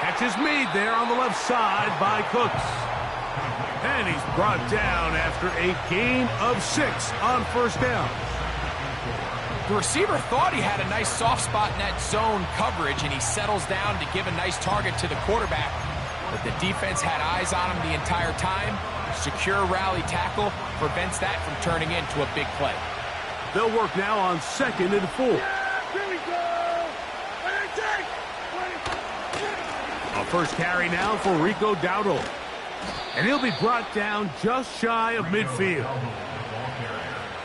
Catch is made there on the left side by Cooks. And he's brought down after a gain of 6 on first down. The receiver thought he had a nice soft spot in that zone coverage, and he settles down to give a nice target to the quarterback. But the defense had eyes on him the entire time. Secure rally tackle prevents that from turning into a big play. They'll work now on 2nd and 4. A first carry now for Rico Dowdle. And he'll be brought down just shy of midfield.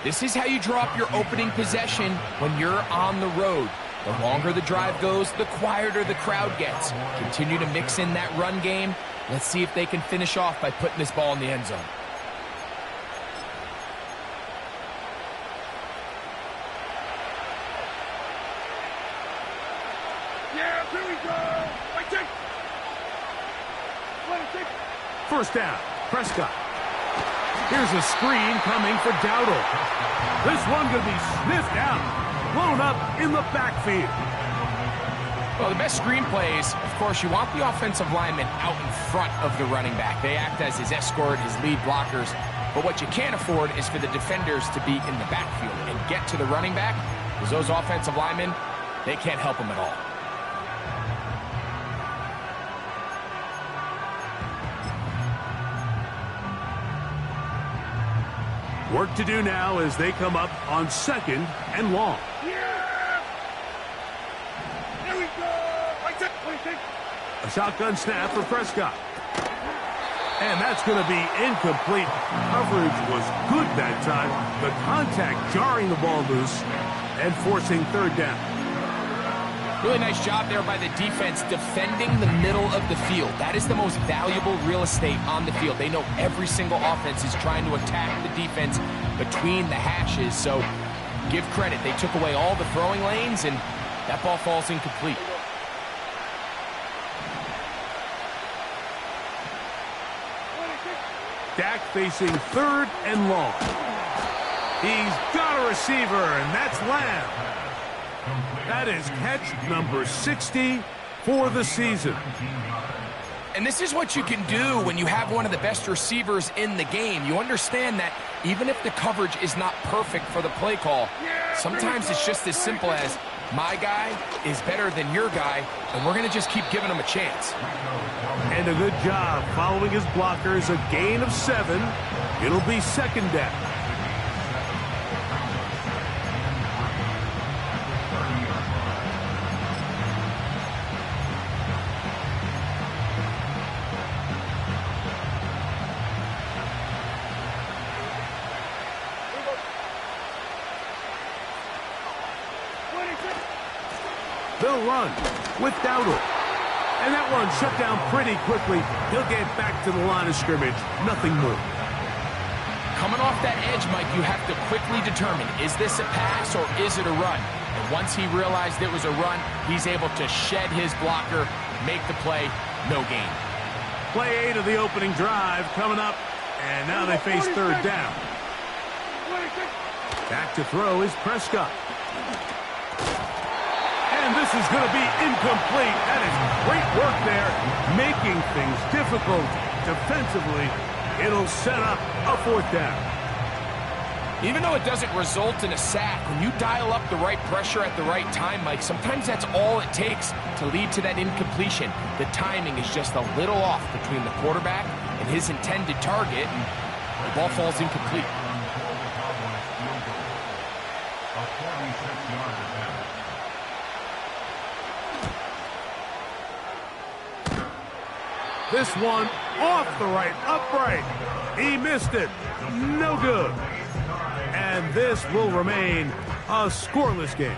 This is how you draw up your opening possession when you're on the road. The longer the drive goes, the quieter the crowd gets. Continue to mix in that run game. Let's see if they can finish off by putting this ball in the end zone. Yeah, here we go. First down, Prescott. Here's a screen coming for Dowdle. This one could be sniffed out, blown up in the backfield. Well, the best screen plays, of course, you want the offensive lineman out in front of the running back. They act as his escort, his lead blockers. But what you can't afford is for the defenders to be in the backfield and get to the running back, because those offensive linemen, they can't help him at all. Work to do now as they come up on 2nd and long. Yeah! There we go! A shotgun snap for Prescott. And that's going to be incomplete. Coverage was good that time. The contact jarring the ball loose and forcing 3rd down. Really nice job there by the defense defending the middle of the field. That is the most valuable real estate on the field. They know every single offense is trying to attack the defense between the hashes. So give credit. They took away all the throwing lanes, and that ball falls incomplete. Dak facing 3rd and long. He's got a receiver, and that's Lamb. That is catch number 60 for the season. And this is what you can do when you have one of the best receivers in the game. You understand that even if the coverage is not perfect for the play call, sometimes it's just as simple as, my guy is better than your guy, and we're going to just keep giving him a chance. And a good job following his blockers, a gain of 7. It'll be 2nd down. They'll run with Dowdle. And that one shut down pretty quickly. He'll get back to the line of scrimmage. Nothing more. Coming off that edge, Mike, you have to quickly determine, is this a pass or is it a run? And once he realized it was a run, he's able to shed his blocker, make the play, no gain. Play 8 of the opening drive coming up. And now they face 3rd down. Back to throw is Prescott. And this is going to be incomplete. That is great work there, making things difficult defensively. It'll set up a 4th down. Even though it doesn't result in a sack, when you dial up the right pressure at the right time, Mike, sometimes that's all it takes to lead to that incompletion. The timing is just a little off between the quarterback and his intended target, and the ball falls incomplete. This one off the right, upright. He missed it. No good. And this will remain a scoreless game.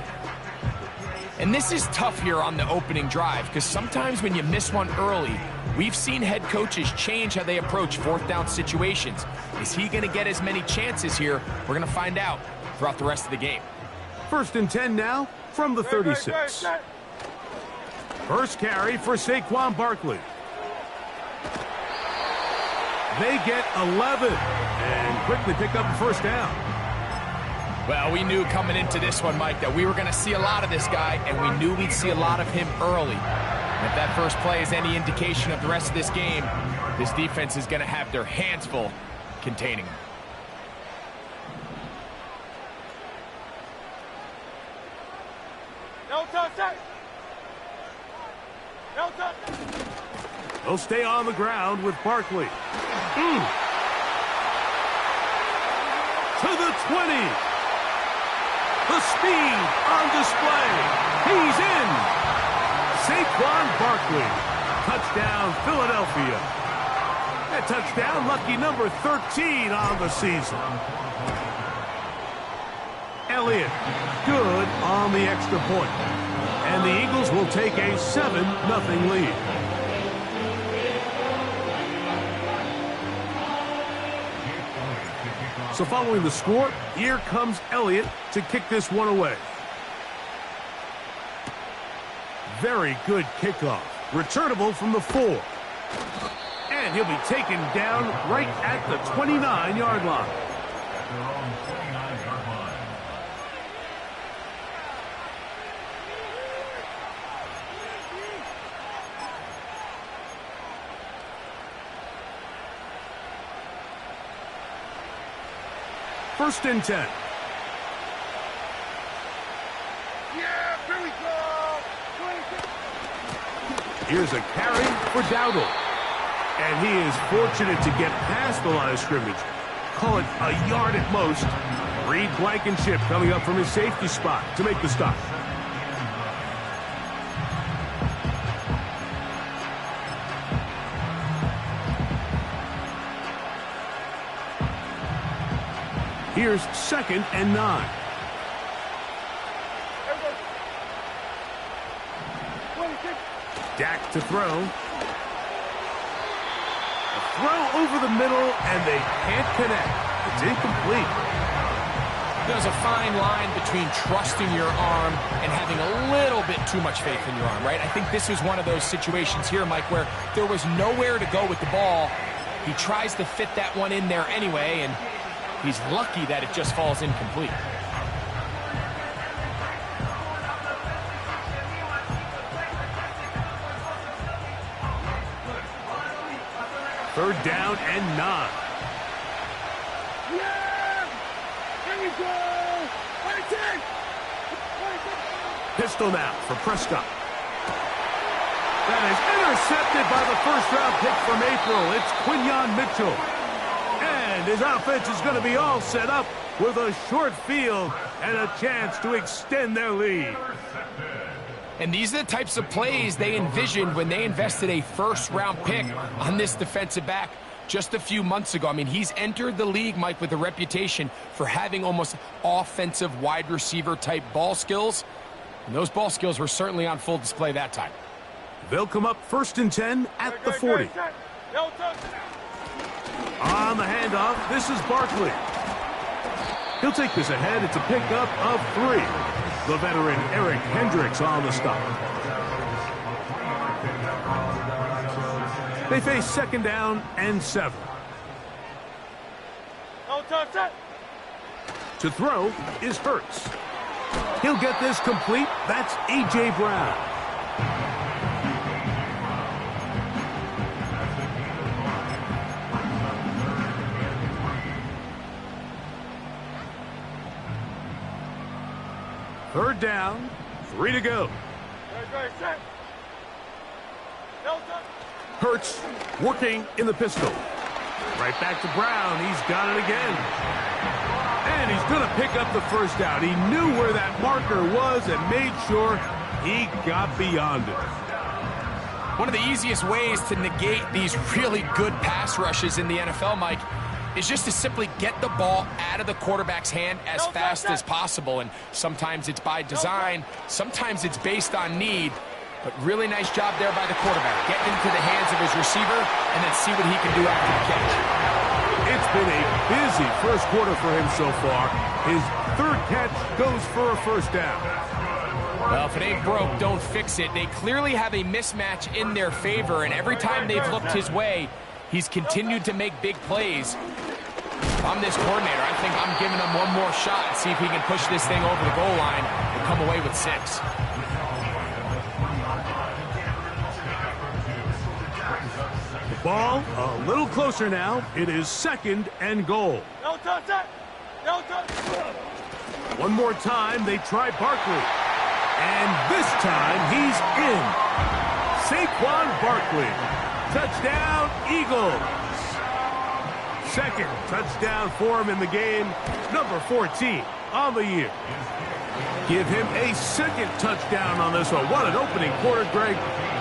And this is tough here on the opening drive, because sometimes when you miss one early, we've seen head coaches change how they approach 4th down situations. Is he going to get as many chances here? We're going to find out throughout the rest of the game. 1st and 10 now from the 36. First carry for Saquon Barkley. They get 11 and quickly pick up the 1st down. Well, we knew coming into this one, Mike, that we were going to see a lot of this guy, and we knew we'd see a lot of him early. And if that first play is any indication of the rest of this game, this defense is going to have their hands full containing him. They'll stay on the ground with Barkley. To the 20. The speed on display. He's in. Saquon Barkley. Touchdown, Philadelphia. That touchdown, lucky number 13 on the season. Elliott, good on the extra point. And the Eagles will take a 7-0 lead. So following the score, here comes Elliott to kick this one away. Very good kickoff. Returnable from the 4. And he'll be taken down right at the 29-yard line. First and 10. Yeah, here we go. Here's a carry for Dowdle. And he is fortunate to get past the line of scrimmage. Call it a yard at most. Reed Blankenship coming up from his safety spot to make the stop. Here's 2nd and 9. Dak to throw. A throw over the middle, and they can't connect. It's incomplete. There's a fine line between trusting your arm and having a little bit too much faith in your arm, right? I think this is one of those situations here, Mike, where there was nowhere to go with the ball. He tries to fit that one in there anyway, and he's lucky that it just falls incomplete. Third down and 9. Yeah! Here we go! Pistol now for Prescott. That is intercepted by the first-round pick from April. It's Quinyon Mitchell. And his offense is going to be all set up with a short field and a chance to extend their lead. And these are the types of plays they envisioned when they invested a first-round pick on this defensive back just a few months ago. I mean, he's entered the league, Mike, with a reputation for having almost offensive wide receiver-type ball skills. And those ball skills were certainly on full display that time. They'll come up 1st and 10 at the 40. On the handoff, this is Barkley. He'll take this ahead. It's a pickup of 3. The veteran Eric Hendricks on the stop. They face 2nd down and 7. To throw is Hurts. He'll get this complete. That's A.J. Brown. Third down, 3 to go. Hurts working in the pistol. Right back to Brown. He's got it again. And he's going to pick up the first down. He knew where that marker was and made sure he got beyond it. One of the easiest ways to negate these really good pass rushes in the NFL, Mike, is just to simply get the ball out of the quarterback's hand as fast as possible. And sometimes it's by design, sometimes it's based on need. But really nice job there by the quarterback. Get into the hands of his receiver and then see what he can do after the catch. It's been a busy first quarter for him so far. His 3rd catch goes for a first down. Well, if it ain't broke, don't fix it. They clearly have a mismatch in their favor, and every time they've looked his way, he's continued to make big plays. If I'm this coordinator, I think I'm giving him one more shot and see if he can push this thing over the goal line and come away with 6. Ball a little closer now. It is 2nd and goal. No touch that. No touch. One more time, they try Barkley. And this time, he's in. Saquon Barkley. Touchdown, Eagles. 2nd touchdown for him in the game. Number 14 on the year. Give him a 2nd touchdown on this one. What an opening quarter, Greg.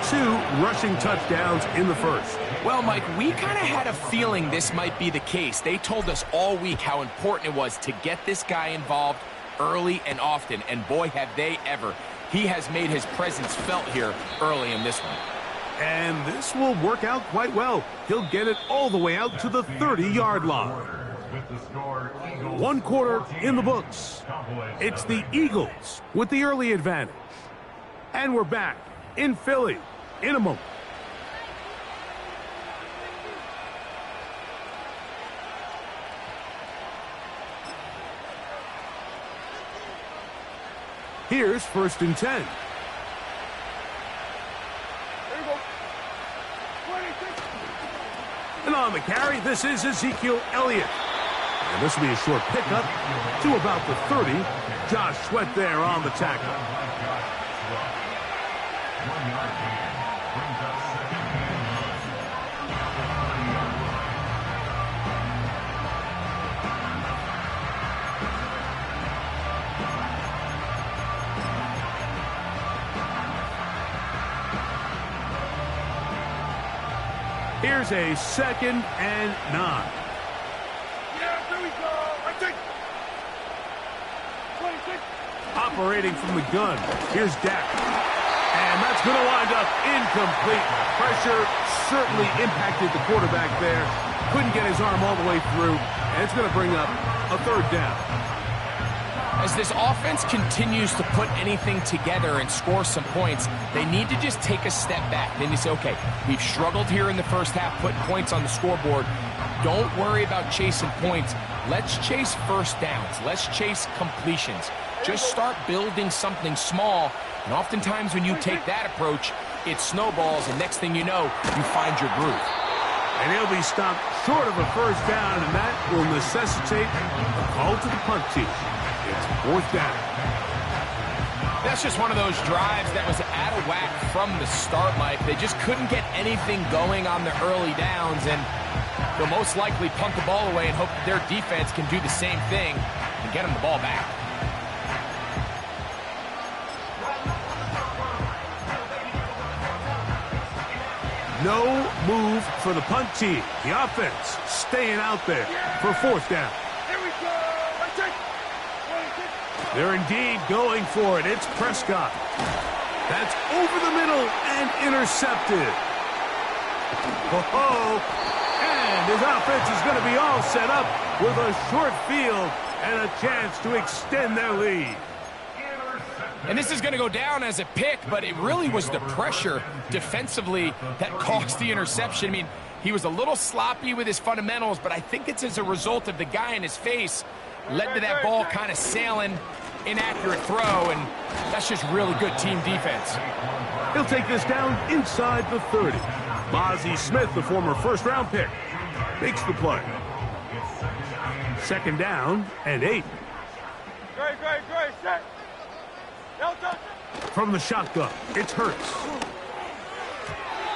2 rushing touchdowns in the first. Well, Mike, we kind of had a feeling this might be the case. They told us all week how important it was to get this guy involved early and often, and boy, have they ever. He has made his presence felt here early in this one. And this will work out quite well. He'll get it all the way out to the 30-yard line. 1 quarter in the books. It's the Eagles with the early advantage. And we're back in Philly in a moment. Here's 1st and 10. There you go. 26. And on the carry, this is Ezekiel Elliott. And this will be a short pickup to about the 30. Josh Sweat there on the tackle. Here's a 2nd and 9. Yeah, there we go. I take 26. Operating from the gun. Here's Dak. And that's going to wind up incomplete. Pressure certainly impacted the quarterback there. Couldn't get his arm all the way through. And it's going to bring up a 3rd down. As this offense continues to put anything together and score some points, they need to just take a step back. Then you say, okay, we've struggled here in the first half, putting points on the scoreboard. Don't worry about chasing points. Let's chase first downs. Let's chase completions. Just start building something small. And oftentimes when you take that approach, it snowballs, and next thing you know, you find your groove. And he'll be stopped short of a 1st down, and that will necessitate a call to the punt team. It's 4th down. That's just one of those drives that was out of whack from the start, Mike. They just couldn't get anything going on the early downs, and they'll most likely punt the ball away and hope that their defense can do the same thing and get them the ball back. No move for the punt team. The offense staying out there for 4th down. Here we go. I take 26. They're indeed going for it. It's Prescott. That's over the middle and intercepted. Oh, and his offense is going to be all set up with a short field and a chance to extend their lead. And this is going to go down as a pick, but it really was the pressure defensively that caused the interception. I mean, he was a little sloppy with his fundamentals, but I think it's as a result of the guy in his face led to that ball kind of sailing, inaccurate throw, and that's just really good team defense. He'll take this down inside the 30. Mozzie Smith, the former 1st-round pick, makes the play. 2nd down and 8. Great, set. No touch. From the shotgun, it's Hurts.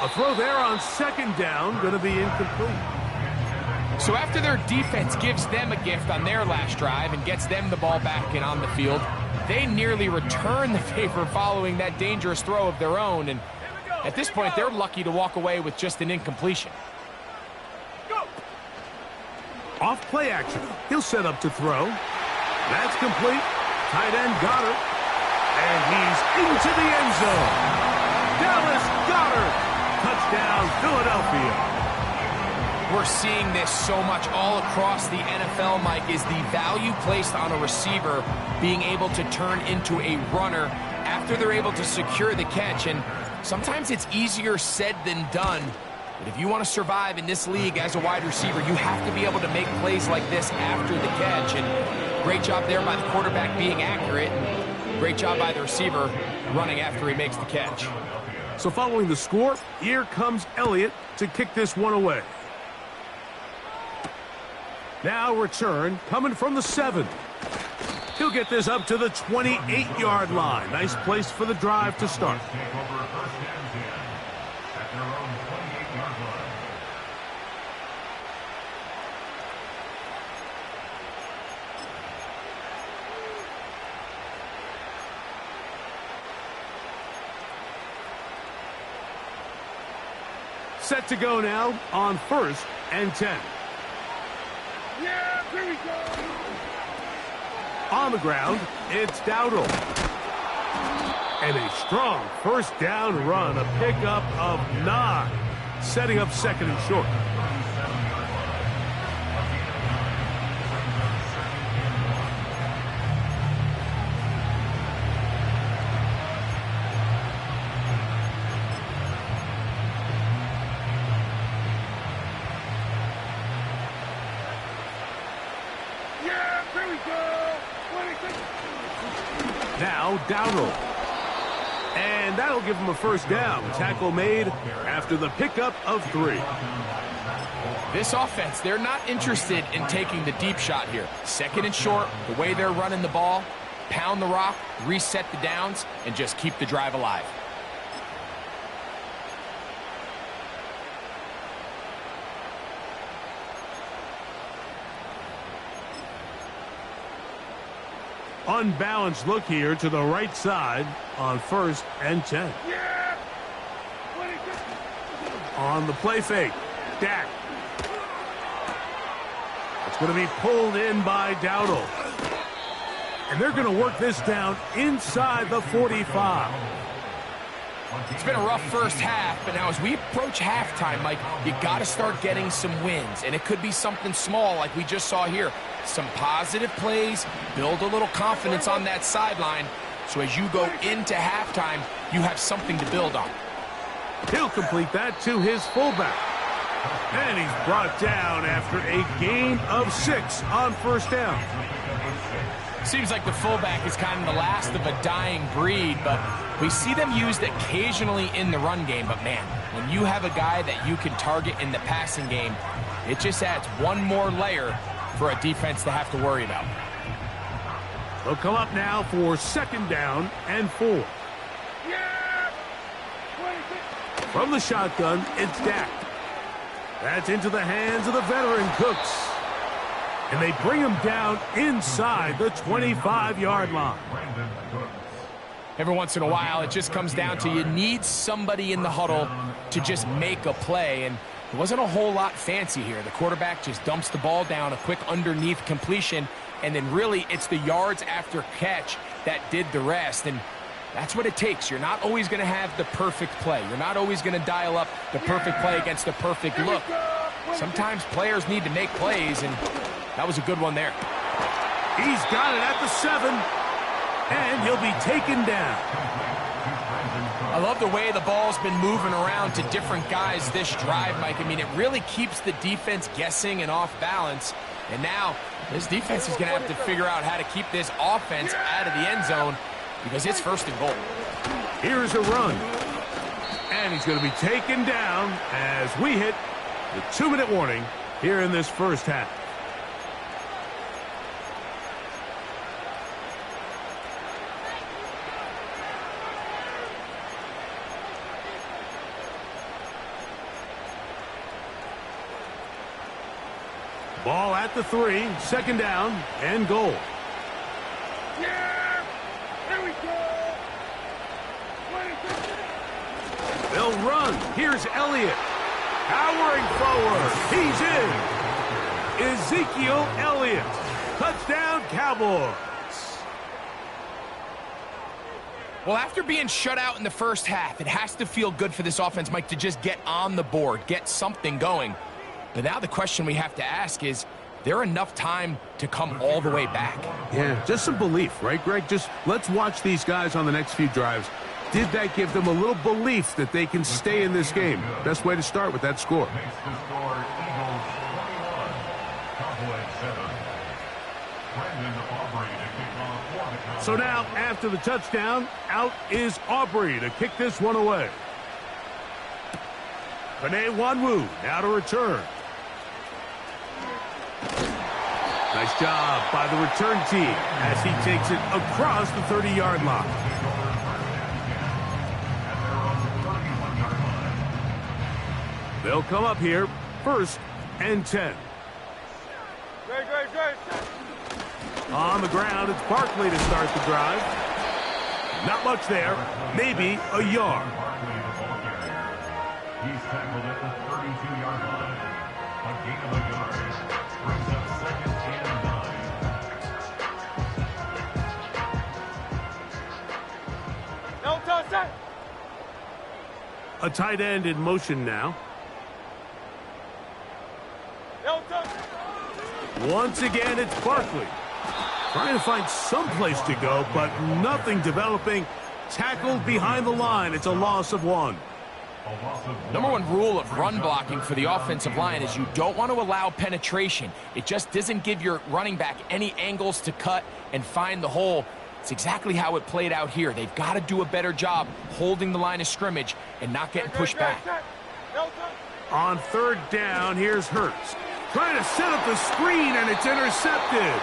A throw there on 2nd down, going to be incomplete. So after their defense gives them a gift on their last drive and gets them the ball back and on the field, they nearly return the favor following that dangerous throw of their own. And at this point, they're lucky to walk away with just an incompletion. Go. Off play action. He'll set up to throw. That's complete. Tight end Goddard. And he's into the end zone. Dallas Goddard. Touchdown, Philadelphia. We're seeing this so much all across the NFL, Mike, is the value placed on a receiver being able to turn into a runner after they're able to secure the catch. And sometimes it's easier said than done. But if you want to survive in this league as a wide receiver, you have to be able to make plays like this after the catch. And great job there by the quarterback being accurate. Great job by the receiver running after he makes the catch. So following the score, here comes Elliott to kick this one away. Now return coming from the 7. He'll get this up to the 28-yard line. Nice place for the drive to start. Set to go now on 1st and 10. Yeah, here we go. On the ground, it's Dowdle. And a strong first down run, a pickup of 9, setting up 2nd and short. Now Dowdle. And that'll give him a first down. Tackle made after the pickup of 3. This offense, they're not interested in taking the deep shot here. 2nd and short, the way they're running the ball, pound the rock, reset the downs, and just keep the drive alive. Unbalanced look here to the right side on 1st and 10. Yeah. On the play fake, Dak. It's going to be pulled in by Dowdle. And they're going to work this down inside the 45. It's been a rough first half, but now as we approach halftime, Mike, you got to start getting some wins. And it could be something small like we just saw here. Some positive plays, build a little confidence on that sideline. So as you go into halftime, you have something to build on. He'll complete that to his fullback. And he's brought down after a gain of 6 on 1st down. Seems like the fullback is kind of the last of a dying breed, but we see them used occasionally in the run game. But man, when you have a guy that you can target in the passing game, it just adds one more layer for a defense to have to worry about. They'll come up now for 2nd down and 4. Yeah. From the shotgun, it's Dak. That's into the hands of the veteran Cooks. And they bring him down inside the 25-yard line. Every once in a while, it just comes down to you need somebody in the huddle to just make a play. And it wasn't a whole lot fancy here. The quarterback just dumps the ball down, a quick underneath completion, and then really it's the yards after catch that did the rest. And that's what it takes. You're not always going to have the perfect play. You're not always going to dial up the perfect play against the perfect look. Sometimes players need to make plays, and that was a good one there. He's got it at the 7, and he'll be taken down. I love the way the ball's been moving around to different guys this drive, Mike. I mean, it really keeps the defense guessing and off balance. And now this defense is going to have to figure out how to keep this offense out of the end zone because it's 1st and goal. Here's a run. And he's going to be taken down as we hit the 2-minute warning here in this first half. Ball at the 3, 2nd down and goal. Yeah. Here we go. They'll run. Here's Elliott. Powering forward. He's in. Ezekiel Elliott. Touchdown, Cowboys. Well, after being shut out in the first half, it has to feel good for this offense, Mike, to just get on the board, get something going. But now the question we have to ask is there enough time to come all the way back? Yeah, just some belief, right, Greg? Just let's watch these guys on the next few drives. Did that give them a little belief that they can stay in this game? Best way to start with that score. So now, after the touchdown, out is Aubrey to kick this one away. Wanwu now to return. Nice job by the return team as he takes it across the 30-yard line. They'll come up here, 1st and 10. On the ground, it's Barkley to start the drive. Not much there, maybe a yard. He's tackled at the 32-yard line. A gain of a yard. Brings up 2nd and 9. A tight end in motion now. Once again, it's Barkley. Trying to find some place to go, but nothing developing. Tackled behind the line. It's a loss of 1. Number 1 rule of run blocking for the offensive line is you don't want to allow penetration. It just doesn't give your running back any angles to cut and find the hole. It's exactly how it played out here. They've got to do a better job holding the line of scrimmage and not getting pushed back. On 3rd down, here's Hurts. Trying to set up the screen, and it's intercepted.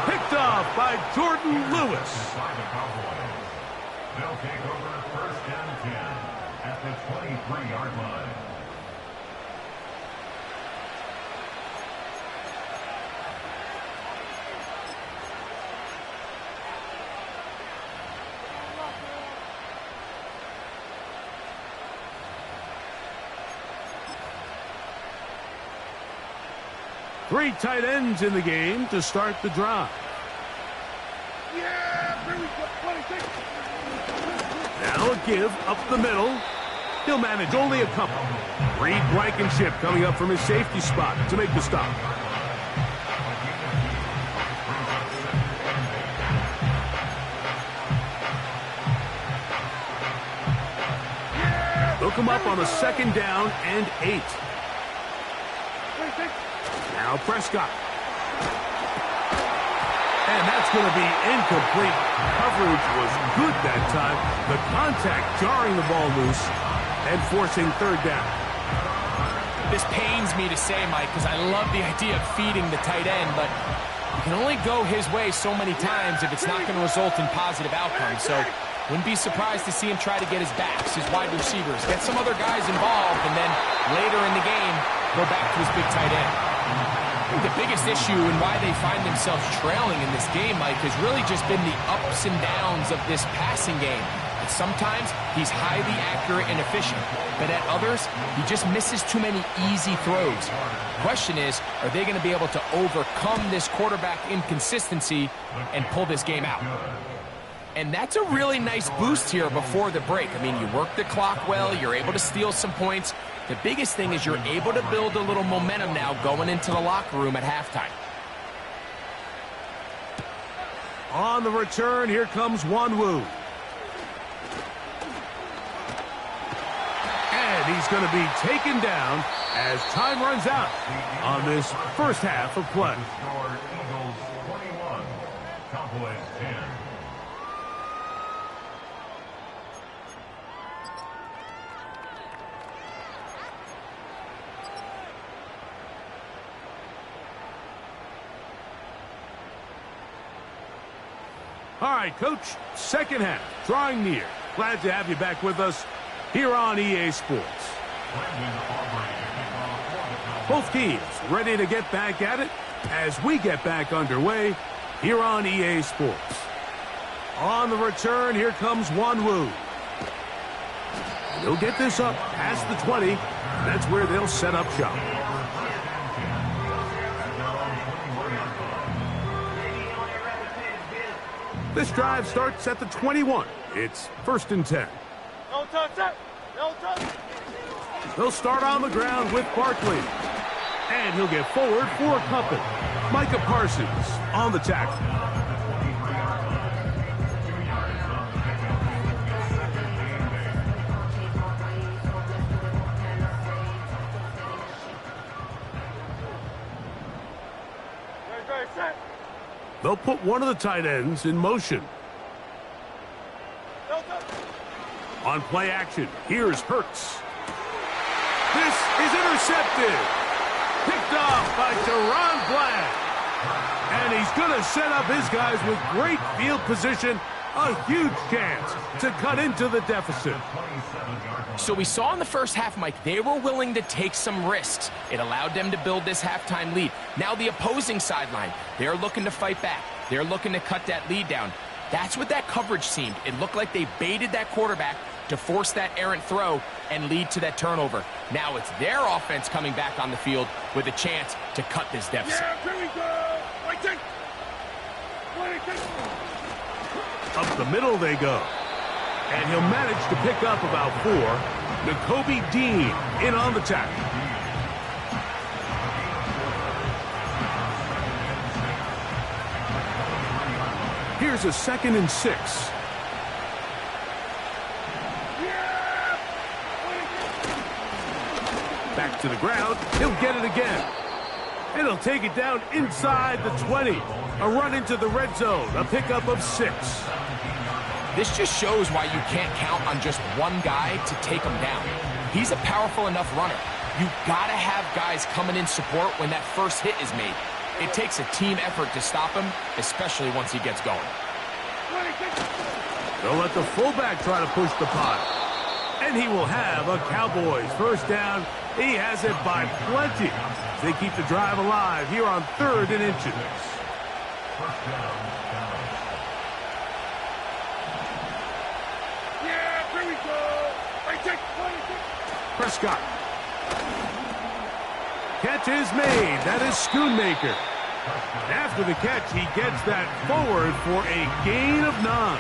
Picked off by Jordan Lewis. They'll take over 1st and 10 at the 23-yard line. Three tight ends in the game to start the drive. Now a give up the middle. He'll manage only a couple. Reed Blankenship coming up from his safety spot to make the stop. They'll come up on a 2nd down and 8. Now Prescott. And that's going to be incomplete. Coverage was good that time. The contact jarring the ball loose and forcing 3rd down. This pains me to say, Mike, because I love the idea of feeding the tight end, but you can only go his way so many times if it's not going to result in positive outcomes. So wouldn't be surprised to see him try to get his backs, his wide receivers, get some other guys involved, and then later in the game, go back to his big tight end. I think the biggest issue and why they find themselves trailing in this game, Mike, has really just been the ups and downs of this passing game. And sometimes he's highly accurate and efficient, but at others, he just misses too many easy throws. The question is, are they going to be able to overcome this quarterback inconsistency and pull this game out? And that's a really nice boost here before the break. I mean, you work the clock well, you're able to steal some points. The biggest thing is you're able to build a little momentum now going into the locker room at halftime. On the return, here comes Wanwu. And he's going to be taken down as time runs out on this first half of play. Eagles 21, Cowboys 10. All right, Coach, 2nd half, drawing near. Glad to have you back with us here on EA Sports. Both teams ready to get back at it as we get back underway here on EA Sports. On the return, here comes Wanwu. He'll get this up past the 20. That's where they'll set up shop. This drive starts at the 21. It's 1st and 10. They'll start on the ground with Barkley. And he'll get forward for a couple. Micah Parsons on the tackle. They'll put one of the tight ends in motion. On play action, here's Hurts. This is intercepted. Picked off by Deron Bland. And he's going to set up his guys with great field position. A huge chance to cut into the deficit. So we saw in the first half, Mike, they were willing to take some risks. It allowed them to build this halftime lead. Now the opposing sideline, they're looking to fight back. They're looking to cut that lead down. That's what that coverage seemed. It looked like they baited that quarterback to force that errant throw and lead to that turnover. Now it's their offense coming back on the field with a chance to cut this deficit. Yeah, here we go. Up the middle they go. And he'll manage to pick up about 4. Nakobe Dean in on the tackle. Here's a 2nd and 6. Back to the ground. He'll get it again. And he'll take it down inside the 20. A run into the red zone. A pickup of 6. This just shows why you can't count on just one guy to take him down. He's a powerful enough runner. You gotta have guys coming in support when that first hit is made. It takes a team effort to stop him, especially once he gets going. They'll let the fullback try to push the pile. And he will have a Cowboys first down. He has it by plenty. They keep the drive alive here on 3rd and inches. Prescott. Catch is made. That is Schoonmaker. After the catch, he gets that forward for a gain of 9.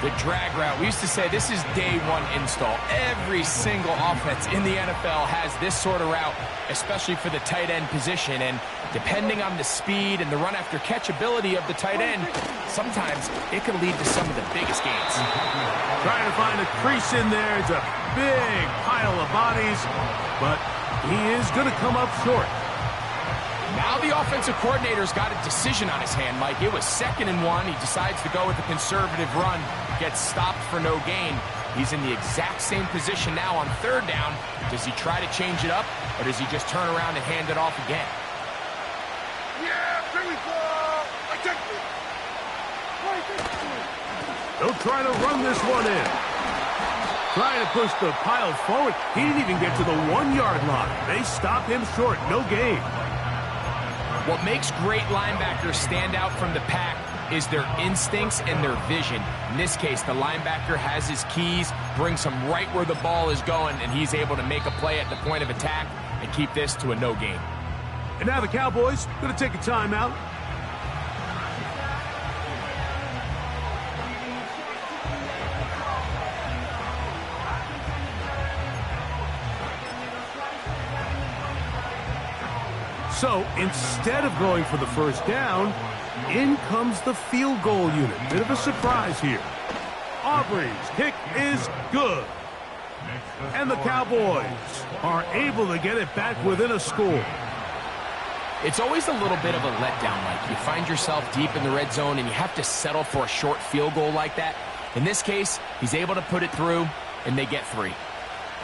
The drag route, we used to say this is day 1 install. Every single offense in the NFL has this sort of route, especially for the tight end position. And depending on the speed and the run after catch ability of the tight end, sometimes it can lead to some of the biggest gains. Trying to find a crease in there. It's a big pile of bodies, but he is going to come up short. Now the offensive coordinator's got a decision on his hand, Mike. It was 2nd and 1. He decides to go with a conservative run, gets stopped for no gain. He's in the exact same position now on 3rd down. Does he try to change it up, or does he just turn around and hand it off again? Yeah, here we go. They'll try to run this one in. Trying to push the pile forward. He didn't even get to the 1-yard line. They stop him short. No gain. What makes great linebackers stand out from the pack is their instincts and their vision. In this case, the linebacker has his keys, brings him right where the ball is going, and he's able to make a play at the point of attack and keep this to a no gain. And now the Cowboys going to take a timeout. So instead of going for the first down, in comes the field goal unit. Bit of a surprise here. Aubrey's kick is good. And the Cowboys are able to get it back within a score. It's always a little bit of a letdown, Mike. You find yourself deep in the red zone and you have to settle for a short field goal like that. In this case, he's able to put it through, and they get 3.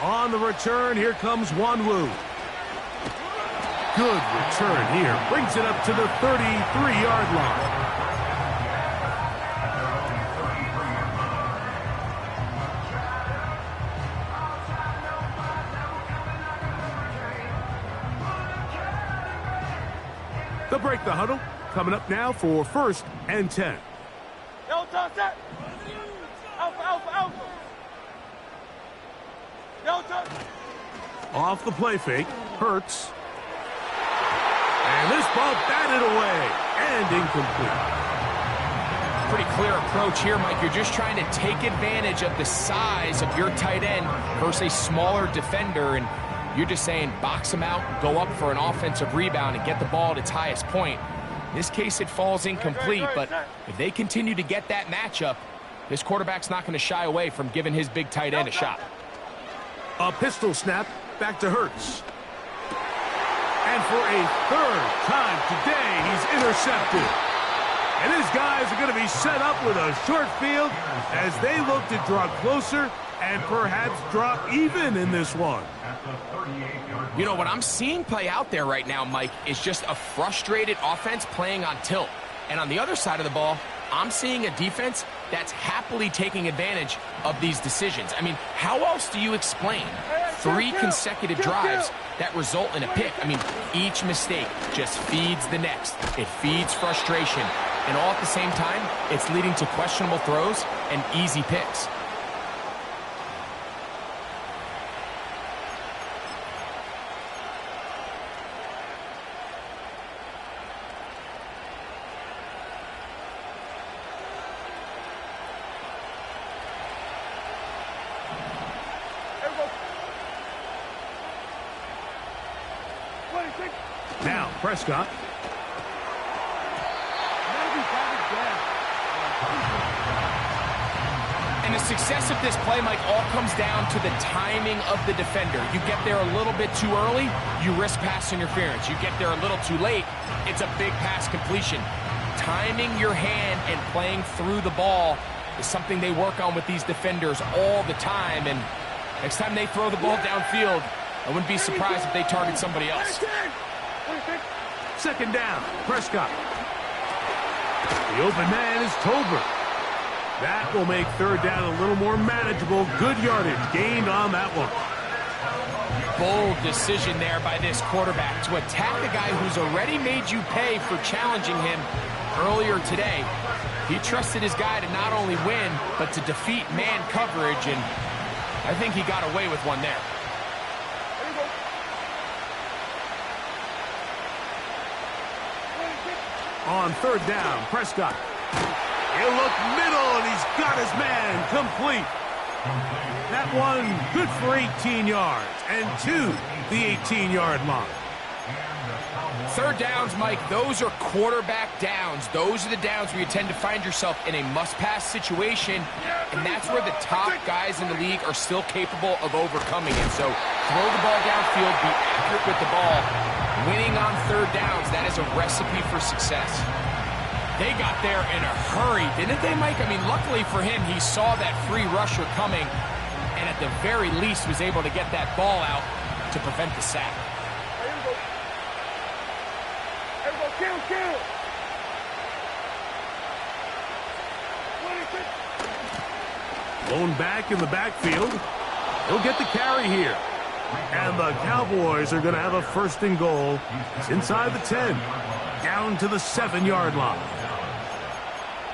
On the return, here comes Wanwu. Good return here. Brings it up to the 33-yard line. They'll break the huddle. Coming up now for 1st and 10. Delta set. Alpha, alpha, alpha. Delta. Off the play fake. Hurts. And this ball batted away and incomplete. Pretty clear approach here, Mike. You're just trying to take advantage of the size of your tight end versus a smaller defender, and you're just saying box him out, go up for an offensive rebound, and get the ball at its highest point. In this case, it falls incomplete, but if they continue to get that matchup, this quarterback's not going to shy away from giving his big tight end a shot. A pistol snap back to Hurts. And for a 3rd time today, he's intercepted. And his guys are going to be set up with a short field as they look to draw closer and perhaps draw even in this one. You know, what I'm seeing play out there right now, Mike, is just a frustrated offense playing on tilt. And on the other side of the ball, I'm seeing a defense that's happily taking advantage of these decisions. I mean, how else do you explain 3 consecutive drives that result in a pick? I mean, each mistake just feeds the next. It feeds frustration. And all at the same time, it's leading to questionable throws and easy picks. Now, Prescott. And the success of this play, Mike, all comes down to the timing of the defender. You get there a little bit too early, you risk pass interference. You get there a little too late, it's a big pass completion. Timing your hand and playing through the ball is something they work on with these defenders all the time. And next time they throw the ball downfield, I wouldn't be surprised if they target somebody else. Second down, Prescott. The open man is Tolbert. That will make third down a little more manageable. Good yardage gained on that one. Bold decision there by this quarterback to attack a guy who's already made you pay for challenging him earlier today. He trusted his guy to not only win, but to defeat man coverage, and I think he got away with one there. On third down, Prescott. He'll look middle, and he's got his man complete. That one good for 18 yards, and to the 18-yard line. Third downs, Mike, those are quarterback downs. Those are the downs where you tend to find yourself in a must-pass situation, and that's where the top guys in the league are still capable of overcoming it. So throw the ball downfield, be accurate with the ball. Winning on third downs, that is a recipe for success. They got there in a hurry, didn't they, Mike? I mean, luckily for him, he saw that free rusher coming, and at the very least was able to get that ball out to prevent the sack. Blown back in the backfield. He'll get the carry here. And the Cowboys are going to have a first and goal. It's inside the 10, down to the 7-yard line.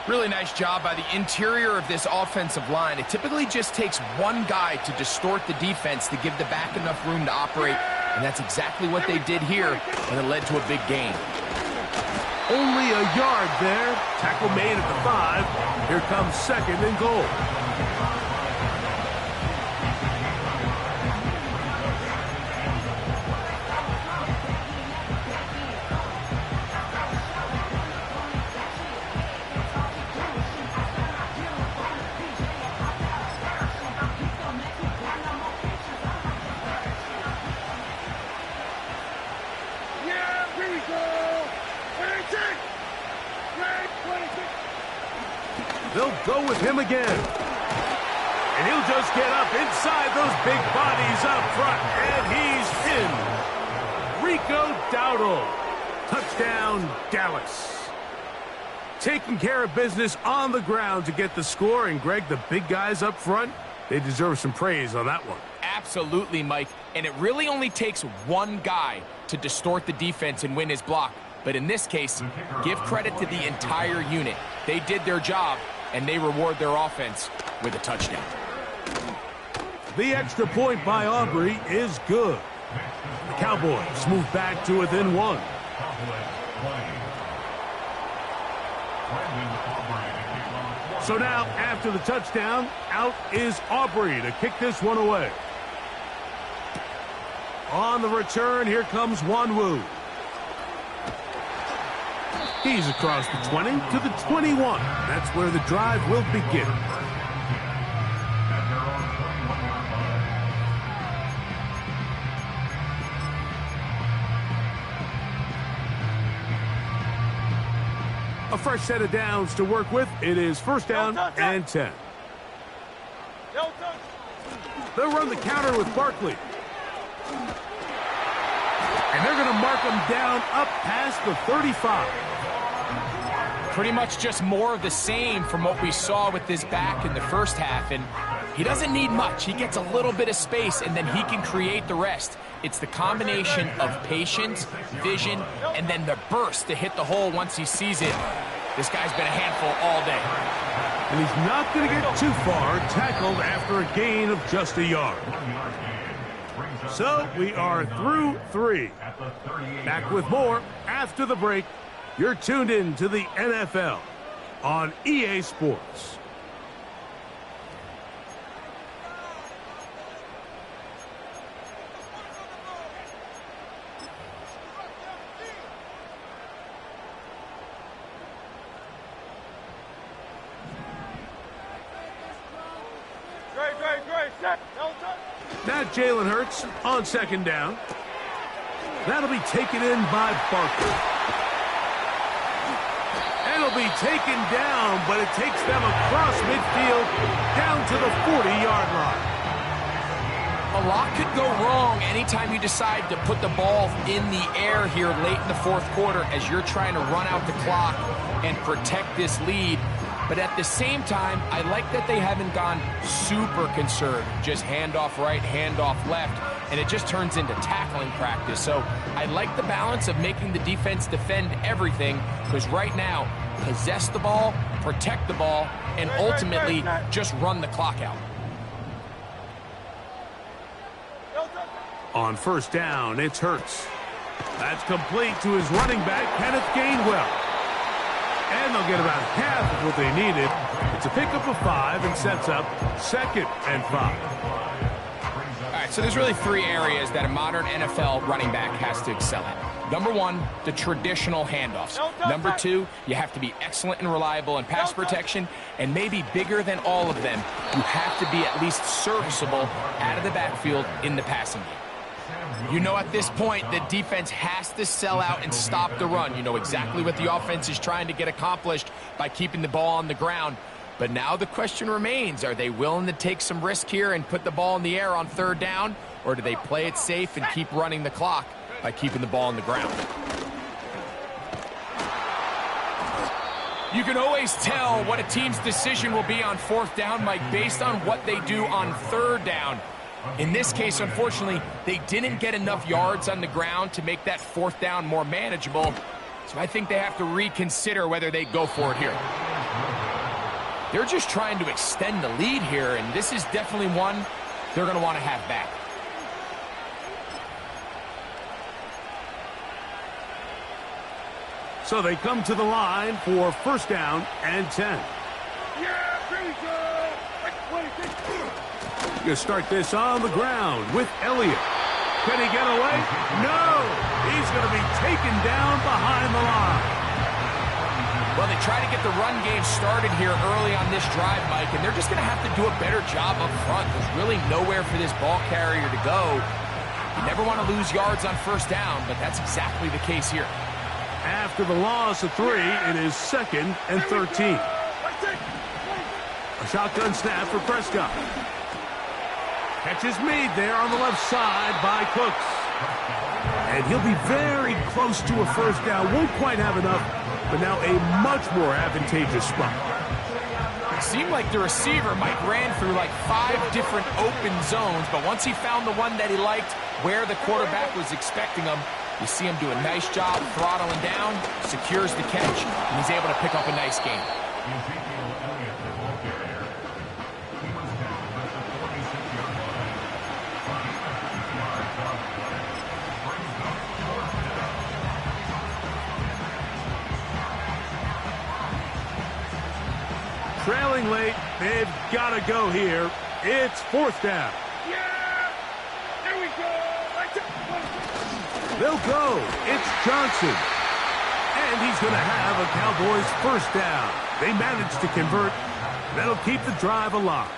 Really nice job by the interior of this offensive line. It typically just takes one guy to distort the defense to give the back enough room to operate, and that's exactly what they did here, and it led to a big gain. Only a yard there. Tackle made at the 5. Here comes second and goal. They'll go with him again. And he'll just get up inside those big bodies up front. And he's in. Rico Dowdle. Touchdown, Dallas. Taking care of business on the ground to get the score. And, Greg, the big guys up front, they deserve some praise on that one. Absolutely, Mike. And it really only takes one guy to distort the defense and win his block. But in this case, give credit to the entire unit. They did their job, and they reward their offense with a touchdown. The extra point by Aubrey is good. The Cowboys move back to within 1. So now, after the touchdown, out is Aubrey to kick this one away. On the return, here comes Wanwu. He's across the 20 to the 21. That's where the drive will begin. A fresh set of downs to work with. It is first down and 10. They'll run the counter with Barkley. And they're going to mark him down up past the 35. Pretty much just more of the same from what we saw with this back in the first half. And he doesn't need much. He gets a little bit of space, and then he can create the rest. It's the combination of patience, vision, and then the burst to hit the hole once he sees it. This guy's been a handful all day. And he's not going to get too far, tackled after a gain of just a yard. So we are through 3. Back with more after the break. You're tuned in to the NFL on EA Sports. Now Jalen Hurts on second down. That'll be taken in by Barker. And it'll be taken down, but it takes them across midfield down to the 40-yard line. A lot could go wrong anytime you decide to put the ball in the air here late in the fourth quarter as you're trying to run out the clock and protect this lead. But at the same time, I like that they haven't gone super conserved. Just handoff right, handoff left, and it just turns into tackling practice. So I like the balance of making the defense defend everything, because right now, possess the ball, protect the ball, and ultimately just run the clock out. On first down, it's Hurts. That's complete to his running back, Kenneth Gainwell. And they'll get about half of what they needed. It's a pickup of 5 and sets up 2nd and 5. All right, so there's really 3 areas that a modern NFL running back has to excel at. Number 1, the traditional handoffs. Number 2, you have to be excellent and reliable in pass protection. And maybe bigger than all of them, you have to be at least serviceable out of the backfield in the passing game. You know at this point the defense has to sell out and stop the run. You know exactly what the offense is trying to get accomplished by keeping the ball on the ground. But now the question remains, are they willing to take some risk here and put the ball in the air on third down? Or do they play it safe and keep running the clock by keeping the ball on the ground? You can always tell what a team's decision will be on fourth down, Mike, based on what they do on third down. In this case, unfortunately, they didn't get enough yards on the ground to make that fourth down more manageable. So I think they have to reconsider whether they go for it here. They're just trying to extend the lead here, and this is definitely one they're going to want to have back. So they come to the line for first down and 10. Yeah, here we go. You start this on the ground with Elliott. Can he get away? No! He's going to be taken down behind the line. Well, they try to get the run game started here early on this drive, Mike, and they're just going to have to do a better job up front. There's really nowhere for this ball carrier to go. You never want to lose yards on first down, but that's exactly the case here. After the loss of 3, it is 2nd and 13. A shotgun snap for Prescott. Catch is made there on the left side by Cooks. And he'll be very close to a first down. Won't quite have enough, but now a much more advantageous spot. It seemed like the receiver, Mike, ran through like 5 different open zones, but once he found the one that he liked, where the quarterback was expecting him, you see him do a nice job throttling down, secures the catch, and he's able to pick up a nice gain. Trailing late, they've got to go here. It's fourth down. Yeah! There we go! They'll go. It's Johnson. And he's going to have a Cowboys first down. They managed to convert. That'll keep the drive alive.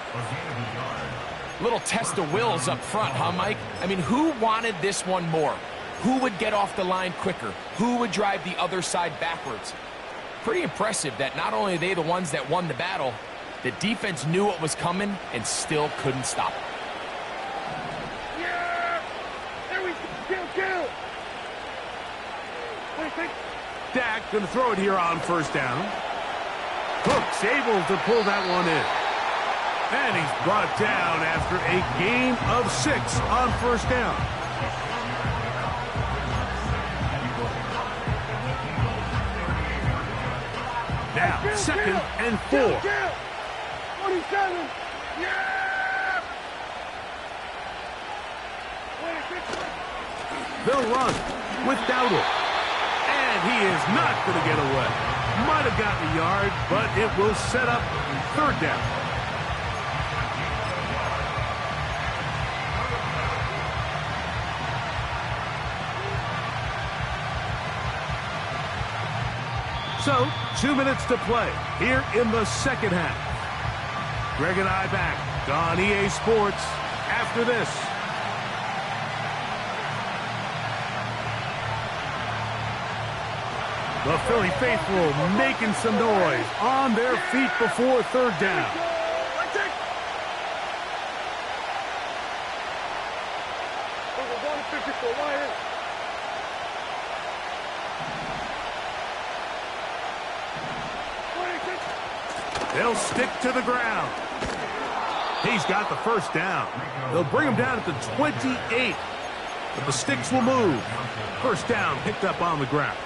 Little test of wills up front, huh, Mike? I mean, who wanted this one more? Who would get off the line quicker? Who would drive the other side backwards? Pretty impressive that not only are they the ones that won the battle, the defense knew what was coming and still couldn't stop it. Yeah! Dak going to throw it here on first down. Cook's able to pull that one in. And he's brought down after a gain of 6 on first down. Now, 2nd and 4. 27. Yeah! They'll run with Dowdle. And he is not going to get away. Might have gotten a yard, but it will set up 3rd down. So, 2 minutes to play here in the 2nd half. Greg and I back on EA Sports after this. The Philly faithful making some noise on their feet before 3rd down. They'll stick to the ground. He's got the 1st down. They'll bring him down at the 28. But the sticks will move. 1st down picked up on the ground.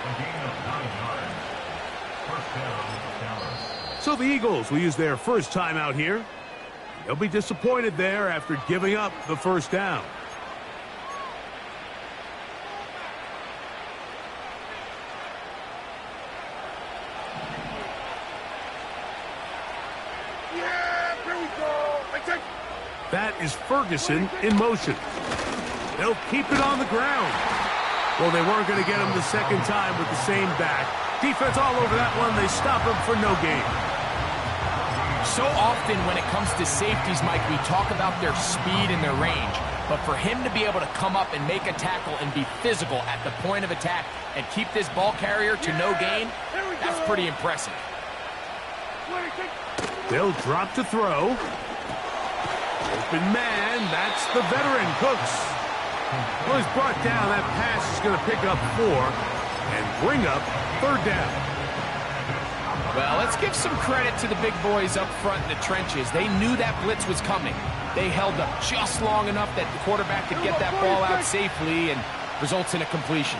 So the Eagles will use their first time out here. They'll be disappointed there after giving up the 1st down. That is Ferguson in motion. They'll keep it on the ground. Well, they weren't going to get him the 2nd time with the same back. Defense all over that one. They stop him for no gain. So often when it comes to safeties, Mike, we talk about their speed and their range. But for him to be able to come up and make a tackle and be physical at the point of attack and keep this ball carrier to no gain, that's pretty impressive. They'll drop to throw. Open man, that's the veteran, Cooks. Well, he's brought down. That pass is going to pick up 4 and bring up 3rd down. Well, let's give some credit to the big boys up front in the trenches. They knew that blitz was coming. They held up just long enough that the quarterback could get that ball out safely and results in a completion.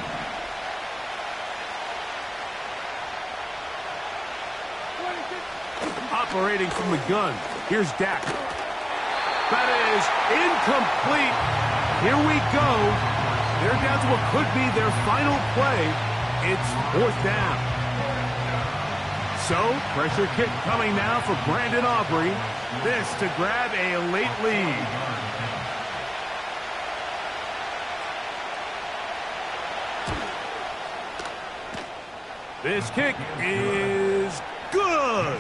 Operating from the gun, here's Dak. That is incomplete. Here we go. They're down to what could be their final play. It's 4th down. So, pressure kick coming now for Brandon Aubrey. This to grab a late lead. This kick is good.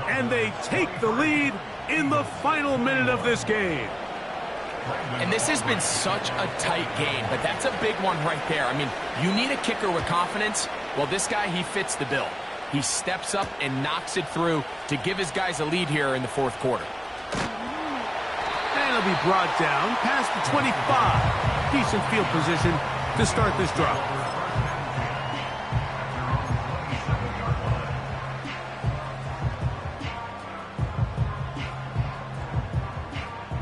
And they take the lead in the final minute of this game. And this has been such a tight game, but that's a big one right there. I mean, you need a kicker with confidence. Well, this guy, he fits the bill. He steps up and knocks it through to give his guys a lead here in the 4th quarter. And he'll be brought down past the 25. Decent field position to start this drive.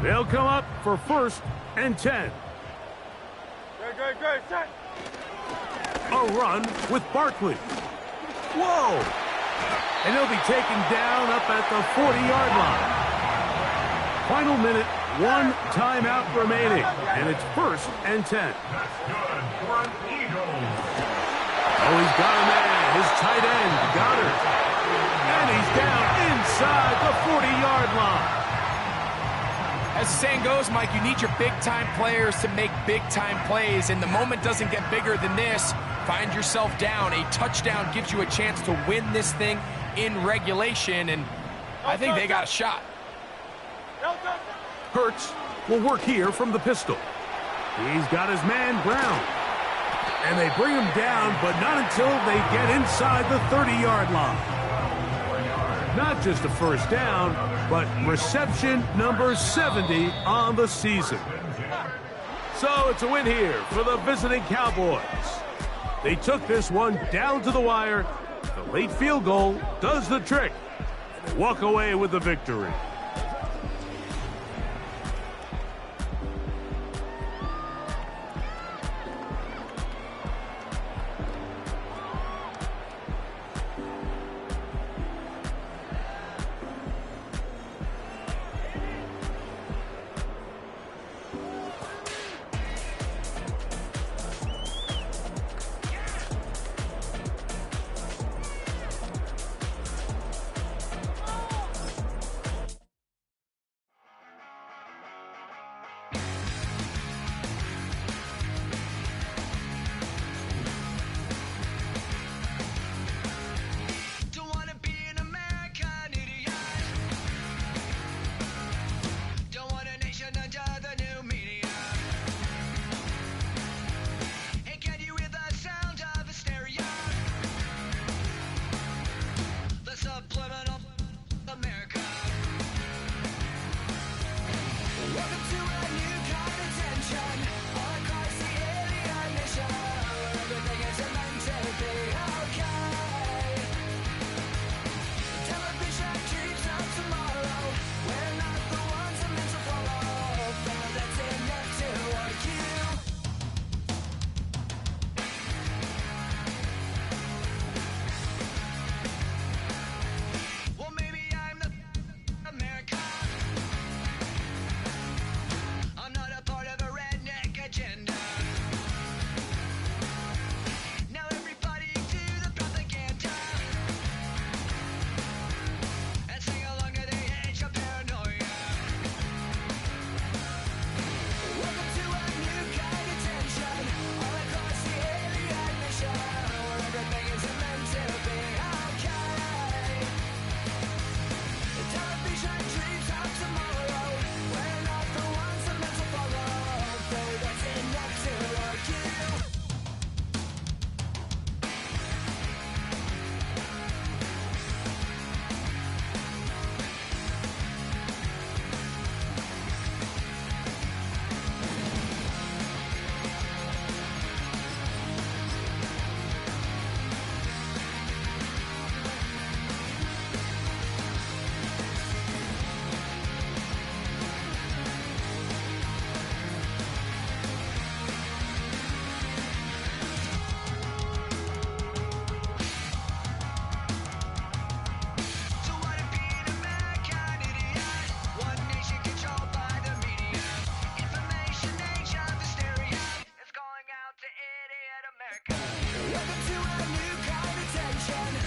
They'll come up for 1st and 10. Good, set. A run with Barkley. Whoa! And he'll be taken down up at the 40-yard line. Final minute, 1 timeout remaining, and it's 1st and 10. That's good for an Eagle. Oh, he's got a man, his tight end, Goddard. And he's down inside the 40-yard line. As the saying goes, Mike, you need your big-time players to make big-time plays, and the moment doesn't get bigger than this. Find yourself down. A touchdown gives you a chance to win this thing in regulation, and I think they got a shot. Hurts will work here from the pistol. He's got his man Brown. And they bring him down, but not until they get inside the 30-yard line. Not just a 1st down, but reception number 70 on the season. So it's a win here for the visiting Cowboys. They took this one down to the wire. The late field goal does the trick. They walk away with the victory. Welcome to a new kind of tension.